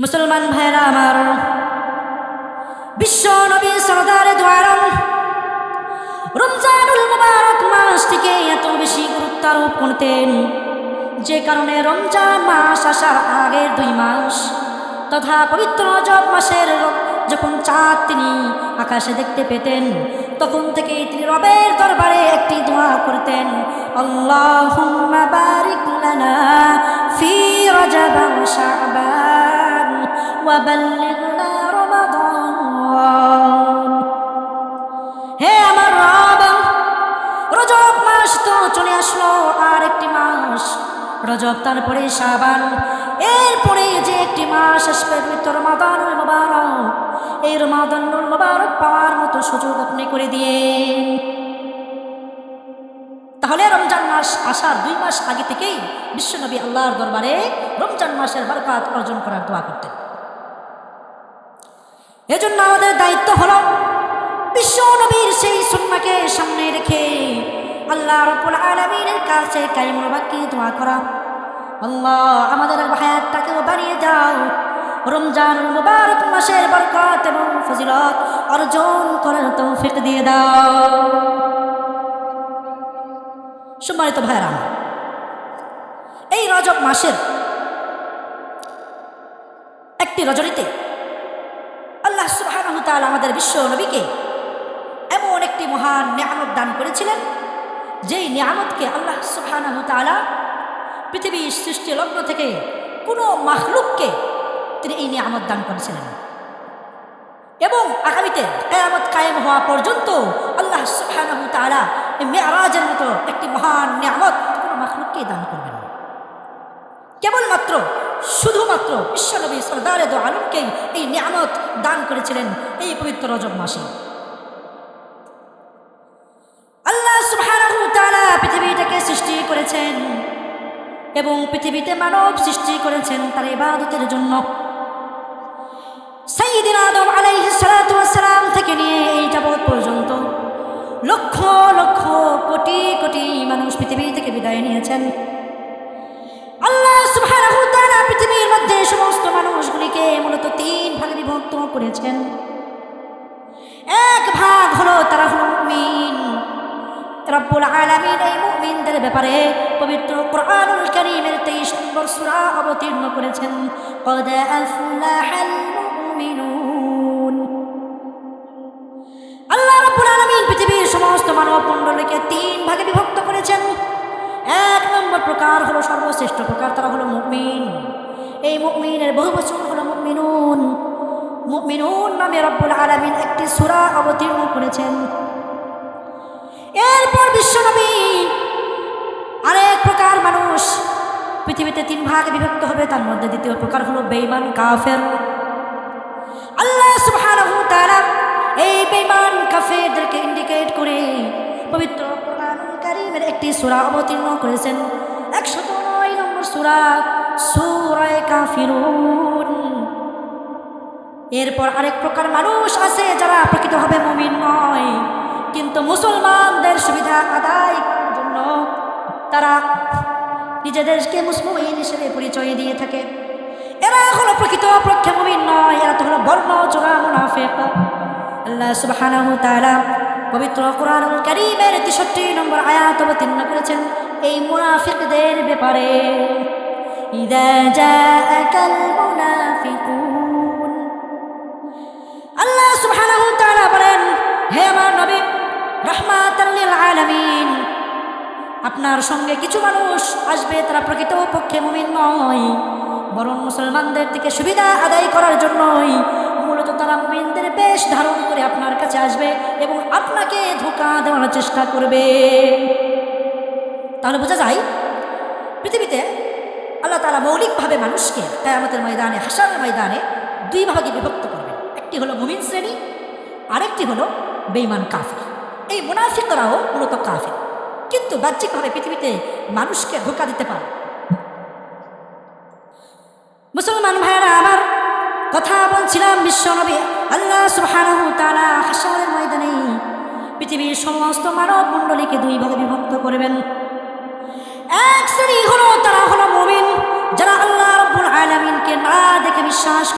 মুসলমান ভাইরা আমার, বিশ্ব নবী সরদারে দু আলম রমজানুল মুবারক মাসটিকে এত বেশি গুরুত্ব আরোপ করতেন, যে কারণে রমজান মাস আসার আগের 2 মাস তথা পবিত্র রজব মাসের যখন চাঁদ তিনি আকাশে দেখতে পেতেন, তখন থেকে তিনি রবের দরবারে একটি দোয়া করতেন, আল্লাহুম্মা বারিক লানা ফি রজব ওয়া শাবান ওয়া বাল্লিগনা রমাদান। হে আমার রব, রজব মাস তো চলে আসলো, আর একটি মাস রজব, তারপরে শাবান, এরপরে যে একটি মাস আসবে পবিত্র রমাদানুল মুবারক, এই রমাদানুল মুবারক পাওয়ার মতো সুযোগ আপনি করে দিয়ে। তাহলে রমজান মাস আসার 2 মাস আগে থেকেই বিশ্বনবী আল্লাহর দরবারে রমজান মাসের বরকত অর্জন করার দোয়া করতেন। এজন্য আমাদের দায়িত্ব হলো বিশ্বনবীর সেই সুন্নাহকে সামনে রেখে আল্লাহ রাব্বুল আলামিনের কাছে কায়েম বাকি দোয়া করা, আল্লাহ আমাদের হায়াতটাকেও বাড়িয়ে দাও, রমজানুল মুবারক মাসের বরকত এবং ফজিলত অর্জন করার তৌফিক দিয়ে দাও। সম্মানিত ভাইরা, এই রজব মাসের একটি রজনীতে আল্লাহ সুবহানাহু ওয়া তাআলা আমাদের বিশ্ব নবীকে এমন একটি মহান নিয়ামত দান করেছিলেন, যেই নিয়ামতকে আল্লাহ সুবহানাহু ওয়া তাআলা পৃথিবীর সৃষ্টি লগ্ন থেকে কোনো মাখলুককে তিনি এই নিয়ামত দান করেছিলেন, এবং আগামীতে কিয়ামত কায়েম হওয়া পর্যন্ত আল্লাহ সুবহানাহু ওয়া তাআলা এই মেরাজের মতো একটি মহান নিয়ামত কোনো মাখলুককে দান করবেন না। কেবলমাত্র শুধুমাত্র বিশ্বনবী সরদারে দু আলমকেই এই নিয়ামত দান করেছিলেন এই পবিত্র রজব মাসে। আল্লাহ সুবহানাহু ওয়া তাআলা পৃথিবীটাকে সৃষ্টি করেছেন এবং পৃথিবীতে মানব সৃষ্টি করেছেন তার ইবাদতের জন্য। সাইয়্যিদিনা আদম আলাইহিস সালাতু ওয়াস সালাম থেকে নিয়ে এই যাবত পর্যন্ত লক্ষ লক্ষ কোটি কোটি মানুষ পৃথিবী থেকে বিদায় নিয়েছেন। আল্লাহ সুবহানাহু ওয়া তাআলা পৃথিবীর মধ্যে সমস্ত মানুষগুলিকে মূলত 3 ভাগে বিভক্ত করেছেন। এক ভাগ হলো তারা হলো মুমিন। রব্বুল আলামিন এই মুমিনদের ব্যাপারে পবিত্র কোরআনুল কারীমের 23 নম্বর সূরা অবতীর্ণ করেছেন, ক্বাদ আফলাহাল মুমিনুন। আল্লাহ রব্বুল আলামিন পৃথিবীর সমস্ত মানব মণ্ডলীকে 3 ভাগে বিভক্ত করেছেন। 1 নম্বর প্রকার হলো সর্বশ্রেষ্ঠ প্রকার, তারা হলো মুমিন। এই মুমিনের বহুবচন হলো মুমিনুন। মুমিনুন নামে রব্বুল আলামিন একটি সূরা অবতীর্ণ করেছেন। এরপর বিশ্বনবী আরেক প্রকার মানুষ পৃথিবীতে 3 ভাগে বিভক্ত হবে, তার মধ্যে দ্বিতীয় প্রকার হলো বেঈমান কাফের। আল্লাহ সুবহানাহু ওয়া তাআলা এই বেঈমান কাফেরদেরকে ইন্ডিকেট করে পবিত্র কোরআনুল কারীমের একটি সূরা অবতীর্ণ করেছেন, 109 নম্বর সূরা, সূরা কাফিরুন। এরপর আরেক প্রকার মানুষ আছে যারা প্রকৃতভাবে মুমিন নয়, কিন্তু মুসলমানদের সুবিধা আদায় করার জন্য তারা নিজেদেরকে মুসলিম হিসেবে পরিচয় দিয়ে থাকে। এরা হলো প্রকৃতপক্ষে মুমিন নয়, এরা তো হলো বর্ণচোরা মুনাফিক। আল্লাহ সুবহানাহু ওয়া তাআলা পবিত্র কোরআনুল কারীমের 63 নম্বর আয়াত অবতীর্ণ করেছেন এই মুনাফিকদের ব্যাপারে, ইযা জাআকাল মুনাফিকুন। আল্লাহ সুবহানাহু ওয়া তাআলা বলেন, হে আমার নবী রাহমাতাল লিল আলামিন, আপনার সঙ্গে কিছু মানুষ আসবে, তারা প্রকৃতপক্ষে মুমিন নয়, বরং মুসলমানদের থেকে সুবিধা আদায় করার জন্যই মূলত তারা মুমিনদের বেশ ধারণ করে আপনার কাছে আসবে এবং আপনাকে ধোঁকা দেওয়ার চেষ্টা করবে। তাহলে বোঝা যায় পৃথিবীতে আল্লাহ তাআলা মৌলিকভাবে মানুষকে কিয়ামতের ময়দানে, হাসরের ময়দানে 2 ভাগে বিভক্ত করবেন। একটি হলো মুমিন শ্রেণী, আরেকটি হলো বেঈমান কাফের। এই মুনাফিকরাও মূলত কাফের, কিন্তু বাহ্যিকভাবে পৃথিবীতে মানুষকে ধোঁকা দিতে পারে। মুসলমান ভাইরা আমার, কথা বলছিলাম বিশ্বনবী আল্লাহ সুবহানাহু ওয়া তাআলা হাসরের ময়দানে পৃথিবীর সমস্ত মানব মণ্ডলীকে 2 ভাগে বিভক্ত করবেন। এক শ্রেণী হলো তারা হলো মুমিন, যারা আল্লাহ রাব্বুল আলামিনকে না দেখে বিশ্বাস